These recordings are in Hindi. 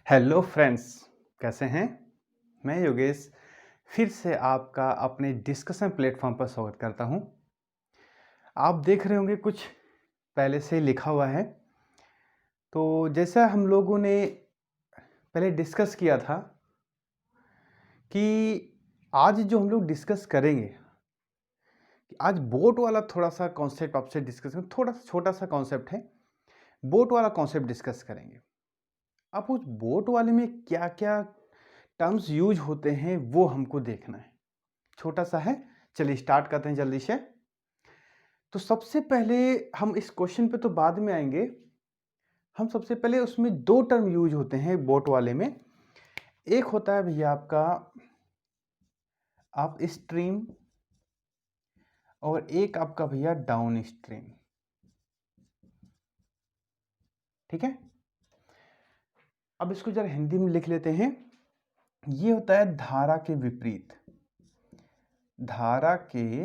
हेलो फ्रेंड्स, कैसे हैं? मैं योगेश फिर से आपका अपने डिस्कशन प्लेटफॉर्म पर स्वागत करता हूं। आप देख रहे होंगे कुछ पहले से लिखा हुआ है। तो जैसा हम लोगों ने पहले डिस्कस किया था कि आज जो हम लोग डिस्कस करेंगे, कि आज बोट वाला थोड़ा सा कॉन्सेप्ट आपसे डिस्कस करें। थोड़ा सा छोटा सा कॉन्सेप्ट है, बोट वाला कॉन्सेप्ट डिस्कस करेंगे। अब उस बोट वाले में क्या क्या टर्म्स यूज होते हैं वो हमको देखना है। छोटा सा है, चलिए स्टार्ट करते हैं जल्दी से। तो सबसे पहले हम इस क्वेश्चन पे तो बाद में आएंगे। हम सबसे पहले उसमें दो टर्म यूज होते हैं बोट वाले में। एक होता है भैया आपका अप स्ट्रीम और एक आपका भैया डाउन स्ट्रीम। ठीक है, अब इसको जरा हिंदी में लिख लेते हैं। ये होता है धारा के विपरीत, धारा के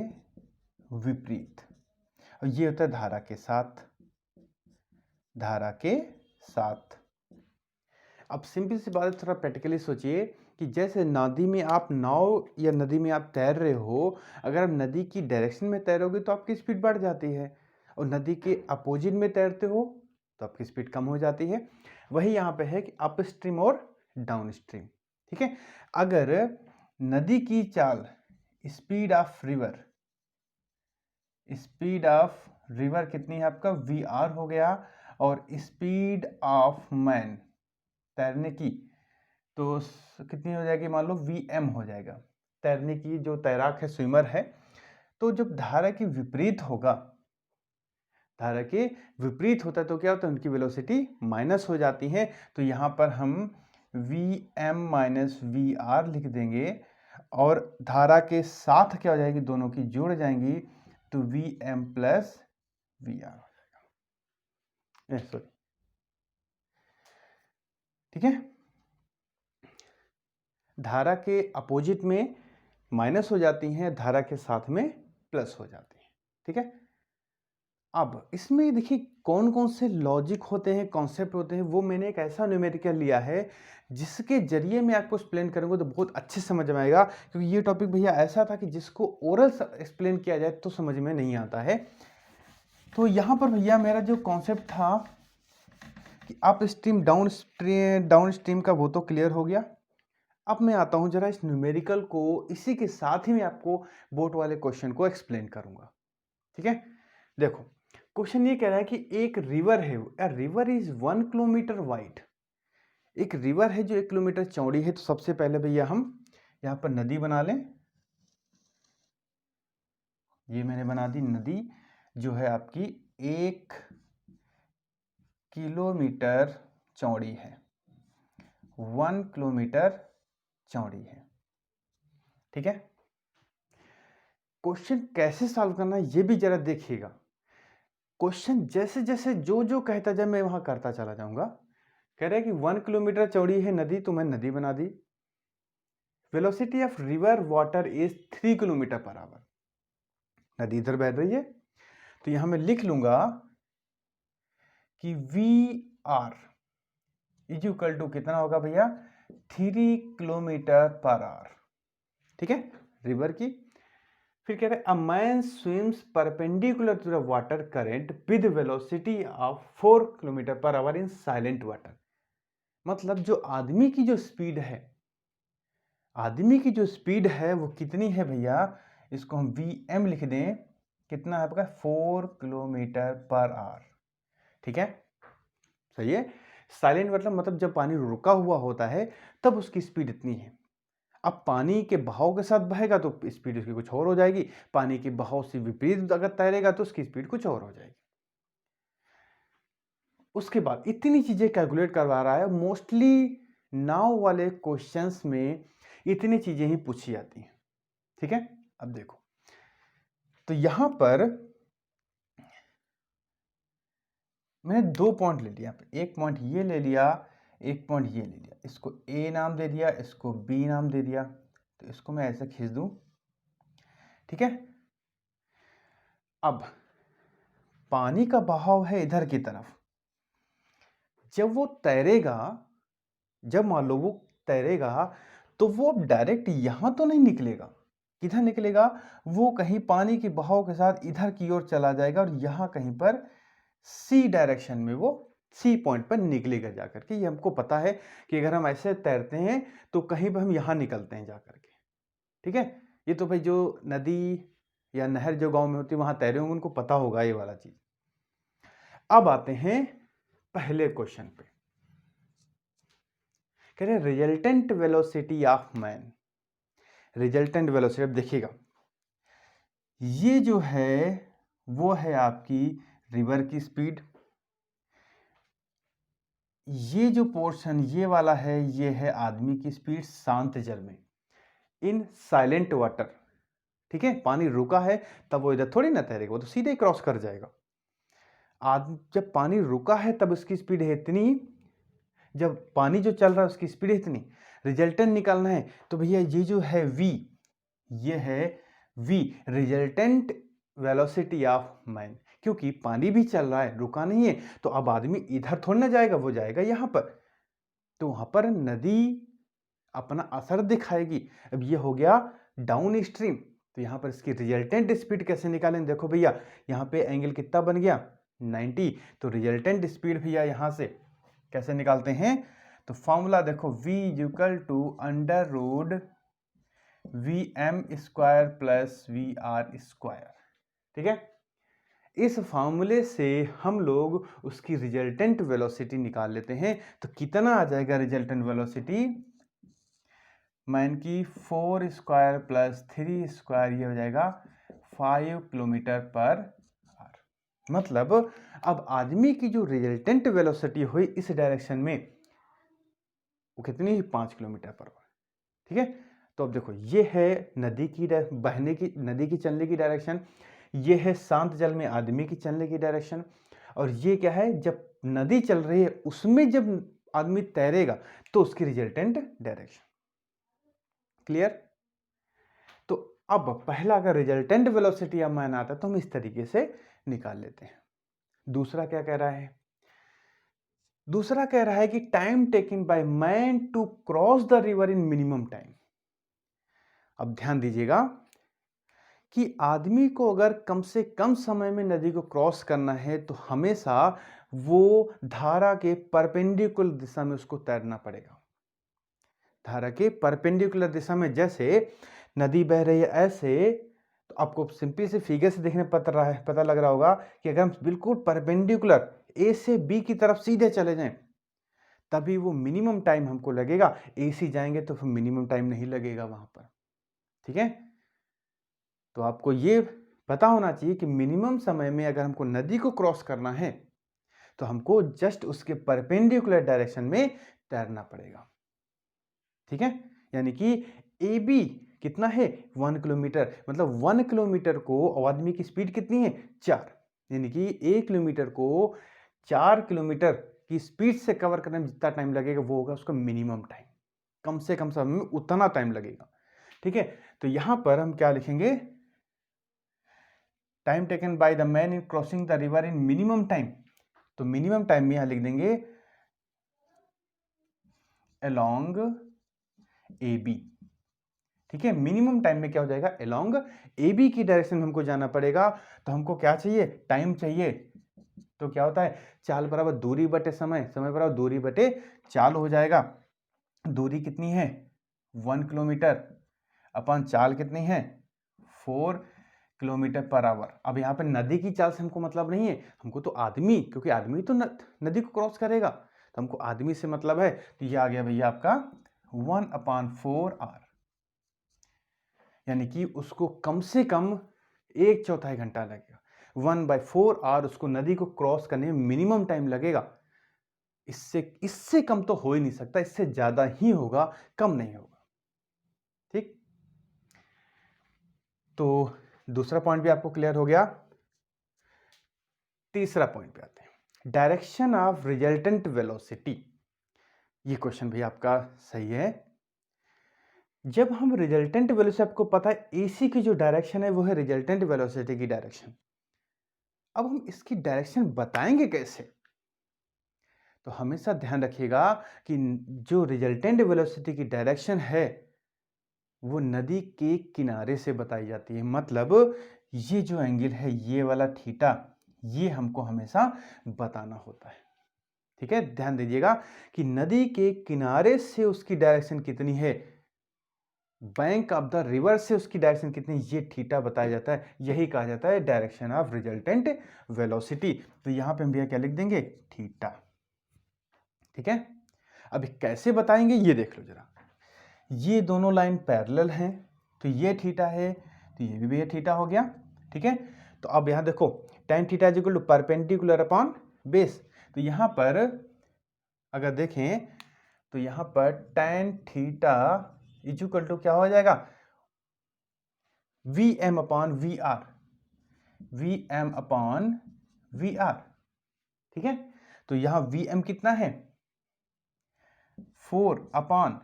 विपरीत। और ये होता है धारा के साथ, धारा के साथ। अब सिंपल सी बात है, थोड़ा प्रैक्टिकली सोचिए कि जैसे नदी में आप नाव या नदी में आप तैर रहे हो, अगर आप नदी की डायरेक्शन में तैरोगे तो आपकी स्पीड बढ़ जाती है, और नदी के अपोजिट में तैरते हो तो आपकी स्पीड कम हो जाती है। वही यहाँ पे है कि अप स्ट्रीम और डाउन स्ट्रीम। ठीक है, अगर नदी की चाल, speed of river, speed of river कितनी है आपका VR हो गया, और स्पीड ऑफ मैन तैरने की तो कितनी हो जाएगी, मान लो VM हो जाएगा। तैरने की जो तैराक है, स्विमर है, तो जब धारा के विपरीत होगा, धारा के विपरीत होता है तो क्या होता है, उनकी वेलोसिटी माइनस हो जाती है। तो यहाँ पर हम VM माइनस VR लिख देंगे, और धारा के साथ क्या हो जाएगी, दोनों की जुड़ जाएंगी, तो VM प्लस VR हो जाएगा। सॉरी, ठीक है, धारा के अपोजिट में माइनस हो जाती हैं, धारा के साथ में प्लस हो जाती हैं। ठीक है, अब इसमें देखिए कौन कौन से लॉजिक होते हैं, कॉन्सेप्ट होते हैं, वो मैंने एक ऐसा न्यूमेरिकल लिया है जिसके जरिए मैं आपको एक्सप्लेन करूंगा तो बहुत अच्छे समझ में आएगा। क्योंकि ये टॉपिक भैया ऐसा था कि जिसको ओरल एक्सप्लेन किया जाए तो समझ में नहीं आता है। तो यहाँ पर भैया मेरा जो कॉन्सेप्ट था कि अप स्ट्रीम डाउन स्ट्रीम का, वो तो क्लियर हो गया। अब मैं आता हूं जरा इस न्यूमेरिकल को, इसी के साथ ही मैं आपको बोट वाले क्वेश्चन को एक्सप्लेन करूंगा। ठीक है, देखो क्वेश्चन ये कह रहा है कि एक रिवर है, a river is 1 kilometre wide. एक रिवर है जो 1 किलोमीटर चौड़ी है। तो सबसे पहले भैया हम यहां पर नदी बना लें। ये मैंने बना दी नदी, जो है आपकी 1 किलोमीटर चौड़ी है, 1 किलोमीटर चौड़ी है। ठीक है, क्वेश्चन कैसे सॉल्व करना है ये भी जरा देखिएगा। क्वेश्चन जैसे जैसे जो जो कहता जाए मैं वहां करता चला जाऊंगा। कह रहे हैं कि 1 किलोमीटर चौड़ी है नदी, तो मैं नदी बना दी। Velocity of river water is 3 kilometre per hour. नदी इधर बह रही है, तो यहां मैं लिख लूंगा कि VR इज इक्वल टू कितना होगा भैया, 3 किलोमीटर पर आवर। ठीक है, रिवर की। फिर कह रहे हैं a man swims perpendicular to the water current with velocity of 4 kilometre per hour in silent water. मतलब जो आदमी की जो स्पीड है, आदमी की जो स्पीड है वो कितनी है भैया, इसको हम VM लिख दें, कितना है आपका 4 किलोमीटर पर आवर। ठीक है, सही है। साइलेंट मतलब जब पानी रुका हुआ होता है तब उसकी स्पीड इतनी है। अब पानी के बहाव के साथ बहेगा तो स्पीड उसकी कुछ और हो जाएगी, पानी के बहाव से विपरीत अगर तैरेगा तो उसकी स्पीड कुछ और हो जाएगी। उसके बाद इतनी चीजें कैलकुलेट करवा रहा है। मोस्टली नाव वाले क्वेश्चंस में इतनी चीजें ही पूछी जाती हैं। ठीक है, अब देखो, तो यहां पर मैंने 2 पॉइंट ले लिया, एक पॉइंट ये ले लिया, एक पॉइंट ये ले लिया। इसको A नाम दे दिया, इसको B नाम दे दिया। तो इसको मैं ऐसे खींच दूं। ठीक है, अब पानी का बहाव है इधर की तरफ, जब वो तैरेगा, जब मान लो वो तैरेगा तो वो अब डायरेक्ट यहाँ तो नहीं निकलेगा, किधर निकलेगा, वो कहीं पानी के बहाव के साथ इधर की ओर चला जाएगा और यहाँ कहीं पर सी डायरेक्शन में वो सी पॉइंट पर निकलेगा जाकर के। ये हमको पता है कि अगर हम ऐसे तैरते हैं तो कहीं पर हम यहाँ निकलते हैं जाकर के, ठीक है। ये तो भाई जो नदी या नहर जो गांव में होती है वहां तैरे होंगे उनको पता होगा ये वाला चीज। अब आते हैं पहले क्वेश्चन पे, कह रहे resultant velocity of man. Resultant velocity, अब देखिएगा ये जो है वो है आपकी रिवर की स्पीड, ये जो पोर्शन ये वाला है ये है आदमी की स्पीड शांत जल में, इन साइलेंट वाटर, ठीक है। पानी रुका है तब वो इधर थोड़ी ना तैरेगा, वो तो सीधे ही क्रॉस कर जाएगा। जब पानी रुका है तब उसकी स्पीड है इतनी, जब पानी जो चल रहा है उसकी स्पीड है इतनी। रिजल्टेंट निकालना है तो भैया ये जो है v, ये है v resultant velocity of man, क्योंकि पानी भी चल रहा है रुका नहीं है, तो अब आदमी इधर थोड़ी ना जाएगा, वो जाएगा यहां पर, तो वहां पर नदी अपना असर दिखाएगी। अब ये हो गया डाउन स्ट्रीम, तो यहां पर इसकी रिजल्टेंट स्पीड कैसे निकालें, देखो भैया यहाँ पे एंगल कितना बन गया 90, तो रिजल्टेंट स्पीड भैया यहां से कैसे निकालते हैं, तो फॉर्मूला देखो v equal to under root vm square plus vr square, ठीक है। इस फॉर्मूले से हम लोग उसकी रिजल्टेंट वेलोसिटी निकाल लेते हैं, तो कितना आ जाएगा रिजल्टेंट वेलोसिटी मैन की 4 स्क्वायर प्लस 3 स्क्वायर, ये हो जाएगा 5 किलोमीटर पर आवर। मतलब अब आदमी की जो रिजल्टेंट वेलोसिटी हुई इस डायरेक्शन में वो कितनी, 5 किलोमीटर पर आवर, ठीक है। तो अब देखो ये है नदी की बहने की, नदी की चलने की डायरेक्शन, ये है शांत जल में आदमी की चलने की डायरेक्शन, और ये क्या है जब नदी चल रही है उसमें जब आदमी तैरेगा तो उसकी रिजल्टेंट डायरेक्शन। क्लियर। तो अब पहला अगर रिजल्टेंट वेलोसिटी अब मान आता है तो हम इस तरीके से निकाल लेते हैं। दूसरा क्या कह रहा है, दूसरा कह रहा है कि time taken by man to cross the river in minimum time. अब ध्यान दीजिएगा कि आदमी को अगर कम से कम समय में नदी को क्रॉस करना है तो हमेशा वो धारा के परपेंडिकुलर दिशा में उसको तैरना पड़ेगा। धारा के परपेंडिकुलर दिशा में, जैसे नदी बह रही है ऐसे, तो आपको सिंपली से फिगर से देखने पता लग रहा होगा कि अगर हम बिल्कुल परपेंडिकुलर ए से बी की तरफ सीधे चले जाएं तभी वो मिनिमम टाइम हमको लगेगा, ए से जाएंगे तो फिर मिनिमम टाइम नहीं लगेगा वहां पर, ठीक है। तो आपको ये पता होना चाहिए कि मिनिमम समय में अगर हमको नदी को क्रॉस करना है तो हमको जस्ट उसके परपेंडिकुलर डायरेक्शन में तैरना पड़ेगा, ठीक है। यानी कि ए बी कितना है 1 किलोमीटर, मतलब 1 किलोमीटर को आदमी की स्पीड कितनी है 4, यानी कि 1 किलोमीटर को 4 किलोमीटर की स्पीड से कवर करने में जितना टाइम लगेगा वो होगा उसका मिनिमम टाइम, कम से कम समय में उतना टाइम लगेगा, ठीक है। तो यहां पर हम क्या लिखेंगे, time taken by the man in crossing the river in minimum time, तो मिनिमम टाइम में यहां लिख देंगे अलोंग ए बी, ठीक है। मिनिमम टाइम में क्या हो जाएगा, अलोंग ए बी की डायरेक्शन में हमको जाना पड़ेगा, तो हमको क्या चाहिए, टाइम चाहिए, तो क्या होता है चाल बराबर दूरी बटे समय, समय बराबर दूरी बटे चाल हो जाएगा। दूरी कितनी है 1 किलोमीटर अपन चाल कितनी है 4 किलोमीटर पर आवर। अब यहाँ पे नदी की चाल से हमको मतलब नहीं है, हमको तो आदमी, क्योंकि आदमी तो नदी को क्रॉस करेगा, तो हमको आदमी से मतलब है, तो ये आ गया भैया आपका 1/4 आवर, यानी कि उसको कम से कम 1/4 घंटा लगेगा। 1/4 आवर उसको नदी को क्रॉस करने में मिनिमम टाइम लगेगा, इससे कम तो हो ही नहीं सकता, इससे ज्यादा ही होगा, कम नहीं होगा, ठीक। तो दूसरा पॉइंट भी आपको क्लियर हो गया। तीसरा पॉइंट पे आते हैं, डायरेक्शन ऑफ रिजल्टेंट वेलोसिटी। ये क्वेश्चन भी आपका सही है। जब हम रिजल्टेंट वेलोसिटी, आपको पता है एसी की जो डायरेक्शन है वो है रिजल्टेंट वेलोसिटी की डायरेक्शन। अब हम इसकी डायरेक्शन बताएंगे कैसे, तो हमेशा ध्यान रखिएगा कि जो रिजल्टेंट वेलोसिटी की डायरेक्शन है वो नदी के किनारे से बताई जाती है। मतलब ये जो एंगल है, ये वाला थीटा, ये हमको हमेशा बताना होता है। ठीक है, ध्यान दीजिएगा कि नदी के किनारे से उसकी डायरेक्शन कितनी है, बैंक ऑफ द रिवर से उसकी डायरेक्शन कितनी, ये थीटा बताया जाता है। यही कहा जाता है डायरेक्शन ऑफ रिजल्टेंट वेलोसिटी। तो यहां पे हम भैया क्या लिख देंगे, थीटा। ठीक है, अभी कैसे बताएंगे ये देख लो जरा। ये दोनों लाइन पैरेलल हैं, तो ये थीटा है, तो ये भी भैया थीटा हो गया। ठीक है, तो अब यहां देखो tan theta is equal to perpendicular upon base. तो यहां पर अगर देखें तो यहां पर tan theta is equal to क्या हो जाएगा, Vm upon V R, Vm upon V R. ठीक है, तो यहां Vm कितना है 4 अपॉन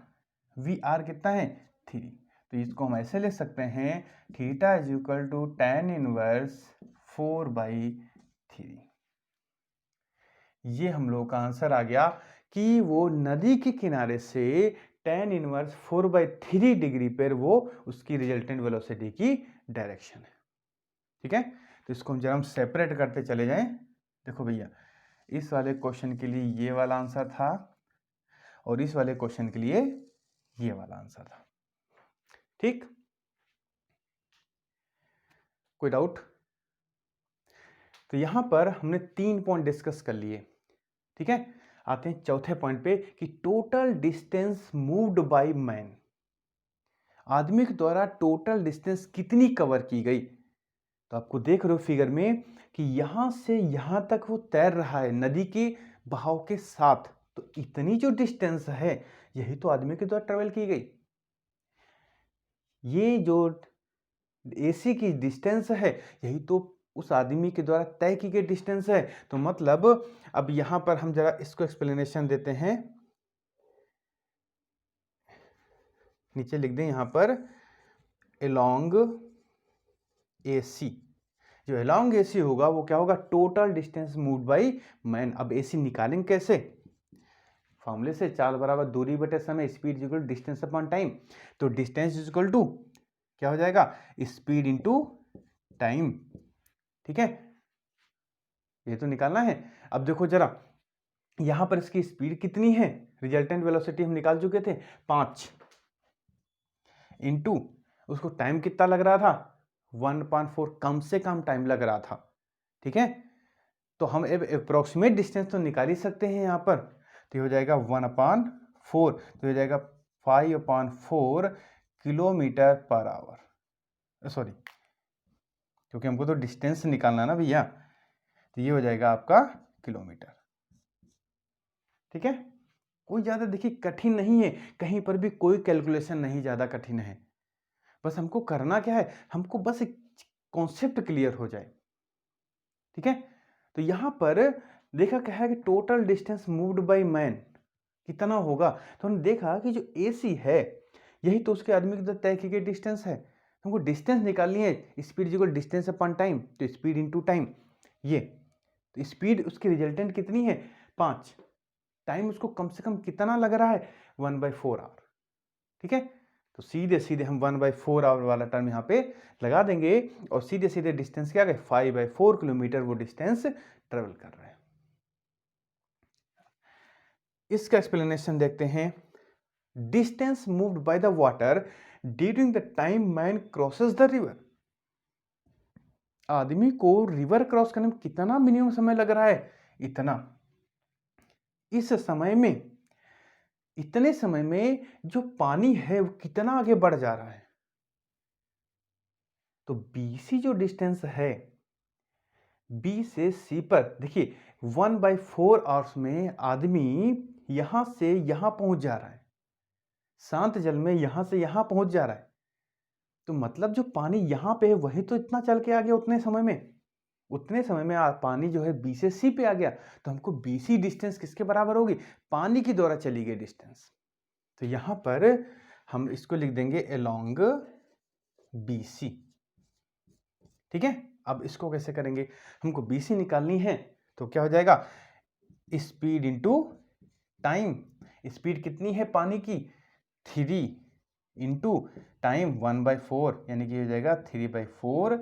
वी आर कितना है 3। तो इसको हम ऐसे ले सकते हैं, theta is equal to tan inverse 4/3। ये हम लोग का आंसर आ गया कि वो नदी के किनारे से tan इनवर्स 4/3 डिग्री पर वो उसकी रिजल्टेंट वेलोसिटी की डायरेक्शन है। ठीक है, तो इसको हम जरा हम सेपरेट करते चले जाएं। देखो भैया, इस वाले क्वेश्चन के लिए ये वाला आंसर था और इस वाले क्वेश्चन के लिए ये वाला आंसर था। ठीक, कोई डाउट? तो यहां पर हमने 3 पॉइंट डिस्कस कर लिए। ठीक है, आते हैं चौथे पॉइंट पे कि total distance moved by man, आदमी के द्वारा टोटल डिस्टेंस कितनी कवर की गई। तो आपको देख रहे हो फिगर में कि यहां से यहां तक वो तैर रहा है नदी के बहाव के साथ, तो इतनी जो डिस्टेंस है यही तो आदमी के द्वारा ट्रेवल की गई। ये जो एसी की डिस्टेंस है यही तो उस आदमी के द्वारा तय की गई डिस्टेंस है। तो मतलब अब यहां पर हम जरा इसको एक्सप्लेनेशन देते हैं, नीचे लिख दें यहां पर अलोंग AC। जो अलोंग AC होगा वो क्या होगा, total distance moved by man. अब AC निकालेंगे कैसे, फॉर्मूले से, चाल बराबर दूरी बटे समय, speed equal distance upon time. तो डिस्टेंस इक्वल टू क्या हो जाएगा, स्पीड इनटू टाइम। ठीक है, ये तो निकालना है। अब देखो जरा यहां पर इसकी स्पीड कितनी है, रिजल्टेंट वेलोसिटी हम निकाल चुके थे 5, इनटू उसको टाइम कितना लग रहा था 1/4, कम से कम टाइम लग रहा था। ठीक है, तो हम अप्रोक्सीमेट डिस्टेंस तो निकाल ही सकते हैं यहां पर। तो ये हो जाएगा 1/4, तो हो जाएगा 5/4 किलोमीटर पर आवर। सॉरी, क्योंकि हमको तो डिस्टेंस निकालना ना भैया, तो ये हो जाएगा आपका किलोमीटर। ठीक है, कोई ज़्यादा देखिए कठिन नहीं है, कहीं पर भी कोई कैलकुलेशन नहीं ज़्यादा कठिन है। बस हमको करना क्या है, हमको बस एक कॉन्सेप्ट क्लियर हो जाए। ठीक है, तो यहां पर देखा क्या है कि total distance moved by man कितना होगा। तो हमने देखा कि जो AC है यही तो उसके आदमी की तय की गई डिस्टेंस है। हमको डिस्टेंस निकालनी है, speed equal distance upon time, तो स्पीड इनटू टाइम। ये तो स्पीड उसकी रिजल्टेंट कितनी है 5, टाइम उसको कम से कम कितना लग रहा है 1/4 आवर। ठीक है, तो सीधे सीधे हम 1/4 आवर वाला टर्म यहाँ पे लगा देंगे और सीधे सीधे डिस्टेंस क्या गए 5/4 किलोमीटर वो डिस्टेंस ट्रेवल कर रहे हैं। इसका एक्सप्लेनेशन देखते हैं। Distance moved by the water during the time man crosses the river, आदमी को रिवर क्रॉस करने में कितना मिनिमम समय लग रहा है, इतना। इस समय में, इतने समय में जो पानी है वो कितना आगे बढ़ जा रहा है। तो BC जो डिस्टेंस है B से C पर, देखिए 1/4 आवर्स में आदमी यहां से यहां पहुंच जा रहा है, शांत जल में यहां से यहां पहुंच जा रहा है। तो मतलब जो पानी यहां पे है वही तो इतना चल के आ गया उतने समय में। उतने समय में पानी जो है B से C पे आ गया, तो हमको BC डिस्टेंस किसके बराबर होगी, पानी के द्वारा चली गई डिस्टेंस। तो यहां पर हम इसको लिख देंगे अलोंग BC। ठीक है, अब इसको कैसे करेंगे, हमको BC निकालनी है, तो क्या हो जाएगा स्पीड इंटू टाइम। स्पीड कितनी है पानी की? 3 इंटू टाइम 1/4, यानी कि हो जाएगा 3/4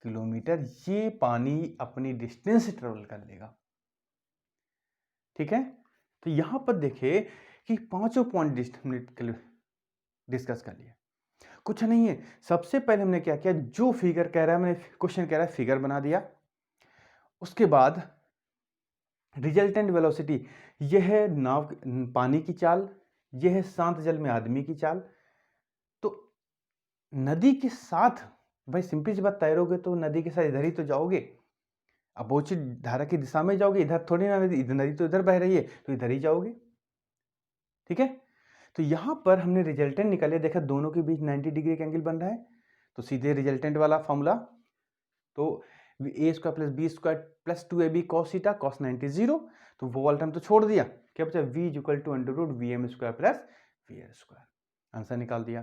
किलोमीटर। ये पानी अपनी डिस्टेंस ट्रेवल कर लेगा। ठीक है, तो यहां पर देखिए कि पांचों पॉइंट डिस्कस कर लिए। कुछ नहीं है, सबसे पहले हमने क्या किया, जो फिगर कह रहा है, मैंने क्वेश्चन कह रहा है फिगर बना दिया। उसके बाद रिजल्टेंट वेलोसिटी, यह है नाव पानी की चाल, यह है शांत जल में आदमी की चाल। तो नदी के साथ भाई सिंपल सी बात, तैरोगे तो नदी के साथ इधर ही तो जाओगे, अपोजिट धारा की दिशा में जाओगे, इधर थोड़ी ना, नदी तो इधर बह रही है तो इधर ही जाओगे। ठीक है, तो यहां पर हमने रिजल्टेंट निकाले, देखा दोनों के बीच 90 डिग्री का एंगल बन रहा है, तो सीधे रिजल्टेंट वाला फॉर्मूला, तो a² + b² + 2ab cos theta cos 90 0, तो वो वाला टर्म तो छोड़ दिया, क्या बचा v = √vm² + vr²। आंसर निकाल दिया।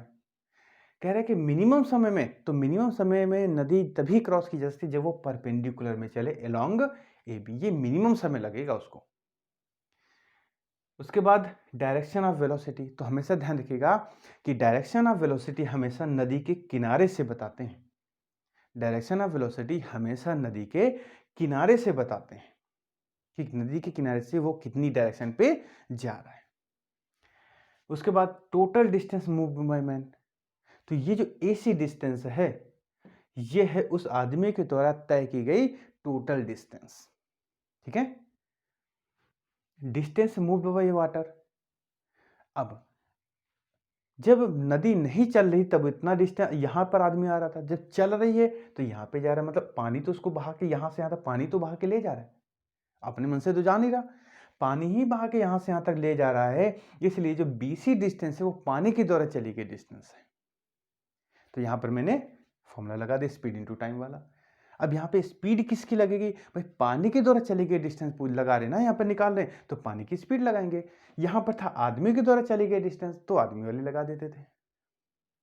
कह रहे कि मिनिमम समय में, तो मिनिमम समय में नदी तभी क्रॉस की जा सकती है जब वो परपेंडिकुलर में चले अलोंग AB, ये मिनिमम समय लगेगा उसको। उसके बाद डायरेक्शन ऑफ वेलोसिटी, तो हमेशा ध्यान रखिएगा कि डायरेक्शन ऑफ वेलोसिटी हमेशा नदी के किनारे से बताते हैं। डायरेक्शन ऑफ वेलोसिटी हमेशा नदी के किनारे से बताते हैं कि नदी के किनारे से वो कितनी डायरेक्शन पे जा रहा है। उसके बाद total distance move by man, तो ये जो AC डिस्टेंस है, ये है उस आदमी के द्वारा तय की गई टोटल डिस्टेंस। ठीक है, डिस्टेंस मूव्ड बाय वाटर, अब जब नदी नहीं चल रही तब इतना डिस्टेंस यहां पर आदमी आ रहा था, जब चल रही है तो यहां पे जा रहा है, मतलब पानी तो उसको बहा के यहां से यहां तक, पानी तो बहा के ले जा रहा है, अपने मन से तो जा नहीं रहा, पानी ही बहा के यहां से यहां तक ले जा रहा है, इसलिए जो BC डिस्टेंस है वो पानी के द्वारा चली गई डिस्टेंस है। तो यहां पर मैंने फॉर्मूला लगा दिया स्पीड इंटू टाइम वाला। अब यहाँ पे स्पीड किसकी लगेगी भाई, पानी के द्वारा चली गई डिस्टेंस लगा रहे ना, यहाँ पर निकाल रहे हैं तो पानी की स्पीड लगाएंगे। यहाँ पर था आदमी के द्वारा चली गई डिस्टेंस, तो आदमी वाली लगा देते थे।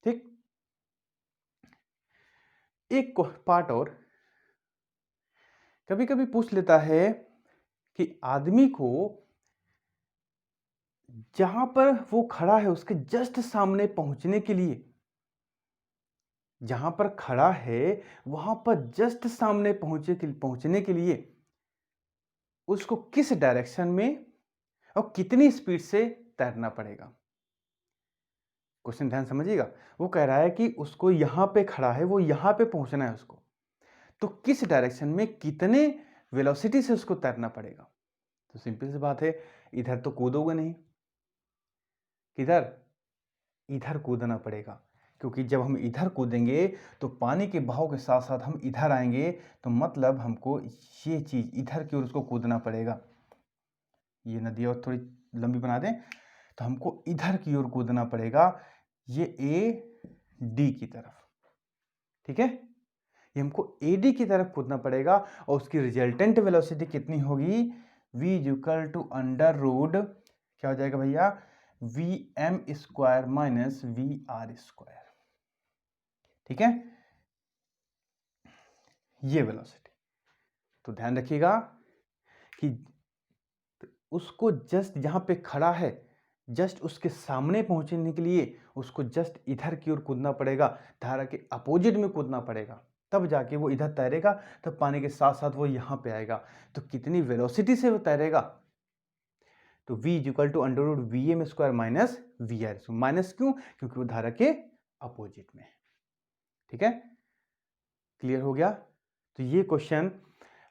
ठीक, एक पार्ट और कभी कभी पूछ लेता है कि आदमी को जहां पर वो खड़ा है उसके जस्ट सामने पहुंचने के लिए, जहां पर खड़ा है वहां पर जस्ट सामने पहुंचने के लिए उसको किस डायरेक्शन में और कितनी स्पीड से तैरना पड़ेगा। क्वेश्चन ध्यान समझिएगा, वो कह रहा है कि उसको यहां पे खड़ा है, वो यहां पे पहुंचना है उसको, तो किस डायरेक्शन में कितने वेलोसिटी से उसको तैरना पड़ेगा। तो सिंपल सी बात है, इधर तो कूदोगे नहीं, किधर, इधर कूदना पड़ेगा, क्योंकि जब हम इधर कूदेंगे तो पानी के बहाव के साथ साथ हम इधर आएंगे, तो मतलब हमको ये चीज इधर की ओर उसको कूदना पड़ेगा। ये नदी और थोड़ी लंबी बना दें तो हमको इधर की ओर कूदना पड़ेगा, ये AD की तरफ। ठीक है, ये हमको AD की तरफ कूदना पड़ेगा, और उसकी रिजल्टेंट वेलोसिटी कितनी होगी, v = क्या हो जाएगा भैया, vm² - vr²। ठीक है, ये वेलोसिटी, तो ध्यान रखिएगा कि उसको जस्ट जहां पे खड़ा है, जस्ट उसके सामने पहुंचने के लिए उसको जस्ट इधर की ओर कूदना पड़ेगा, धारा के अपोजिट में कूदना पड़ेगा, तब जाके वो इधर तैरेगा, तब पानी के साथ साथ वो यहां पे आएगा। तो कितनी वेलोसिटी से वो तैरेगा, तो v = √vm² - vr²। माइनस क्यों, क्योंकि वो धारा के अपोजिट में है। ठीक है, क्लियर हो गया। तो ये क्वेश्चन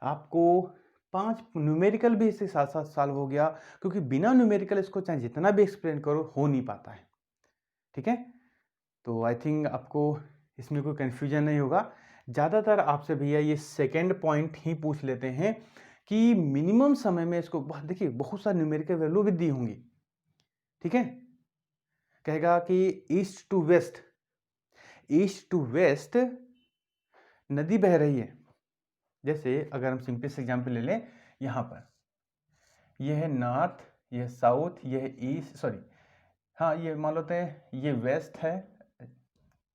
आपको 5 न्यूमेरिकल भी इसके साथ साथ सॉल्व हो गया, क्योंकि बिना न्यूमेरिकल इसको चाहे जितना भी एक्सप्लेन करो हो नहीं पाता है। ठीक है, तो आई थिंक आपको इसमें कोई कन्फ्यूजन नहीं होगा। ज़्यादातर आपसे भैया ये सेकेंड पॉइंट ही पूछ लेते हैं कि मिनिमम समय में इसको, देखिए बहुत सारी न्यूमेरिकल वैल्यू भी दी होंगी। ठीक है, कहेगा कि ईस्ट टू वेस्ट नदी बह रही है। जैसे अगर हम सिंपल से एग्जाम्पल ले लें, यहाँ पर ये है नॉर्थ, ये है साउथ, ये है ईस्ट, सॉरी हाँ ये मान लेते हैं ये वेस्ट है,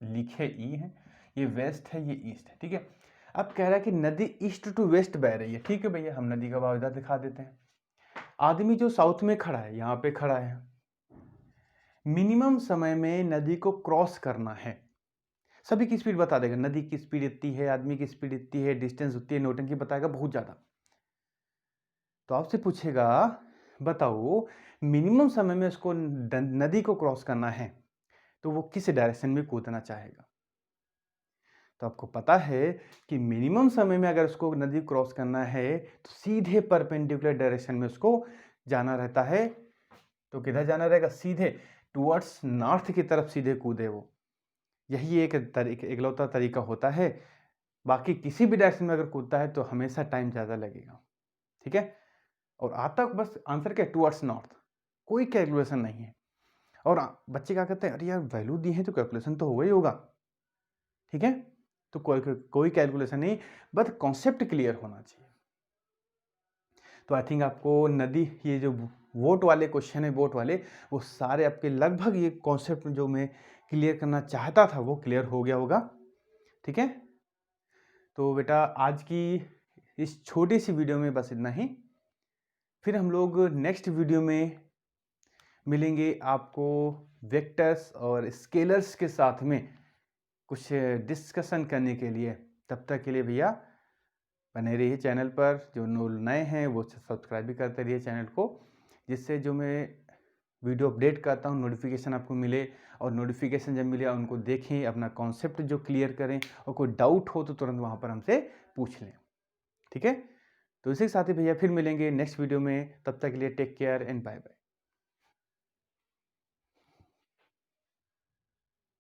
लिखे ई है, ये वेस्ट है, ये ईस्ट है। ठीक है, अब कह रहा है कि नदी ईस्ट टू वेस्ट बह रही है। ठीक है भैया, हम नदी का बहाव इधर दिखा देते हैं। आदमी जो साउथ में खड़ा है, यहाँ पे खड़ा है, मिनिमम समय में नदी को क्रॉस करना है। सभी की स्पीड बता देगा, नदी की स्पीड इतनी है, आदमी की स्पीड इतनी है, डिस्टेंस उतनी है, नौटंकी बताएगा बहुत ज़्यादा। तो आपसे पूछेगा बताओ मिनिमम समय में उसको नदी को क्रॉस करना है तो वो किस डायरेक्शन में कूदना चाहेगा। तो आपको पता है कि मिनिमम समय में अगर उसको नदी क्रॉस करना है तो सीधे परपेंडिकुलर डायरेक्शन में उसको जाना रहता है। तो किधर जाना रहेगा? सीधे टुवर्ड्स नॉर्थ की तरफ सीधे कूदे वो। यही एक इकलौता तरीका होता है। बाकी किसी भी डायरेक्शन में अगर कूदता है तो हमेशा टाइम ज़्यादा लगेगा। ठीक है, और आता बस आंसर क्या? Towards north. कोई कैलकुलेशन नहीं है। और बच्चे क्या कहते हैं, अरे यार वैल्यू दी है तो कैलकुलेशन तो होगा ही होगा। ठीक है, तो कोई कैलकुलेशन नहीं, बस कॉन्सेप्ट क्लियर होना चाहिए। तो आई थिंक आपको नदी, ये जो वोट वाले क्वेश्चन है, वोट वाले, वो सारे आपके लगभग ये कॉन्सेप्ट जो मैं क्लियर करना चाहता था वो क्लियर हो गया होगा। ठीक है, तो बेटा आज की इस छोटी सी वीडियो में बस इतना ही। फिर हम लोग नेक्स्ट वीडियो में मिलेंगे आपको वेक्टर्स और स्केलर्स के साथ में कुछ डिस्कशन करने के लिए। तब तक के लिए भैया बने रहिए चैनल पर। जो नए हैं वो सब्सक्राइब भी करते रहिए चैनल को, जिससे जो मैं वीडियो अपडेट करता हूँ नोटिफिकेशन आपको मिले। और नोटिफिकेशन जब मिले उनको देखें, अपना कॉन्सेप्ट जो क्लियर करें, और कोई डाउट हो तो तुरंत वहाँ पर हमसे पूछ लें। ठीक है, तो इसी के साथ ही भैया फिर मिलेंगे नेक्स्ट वीडियो में। तब तक के लिए take care and bye bye.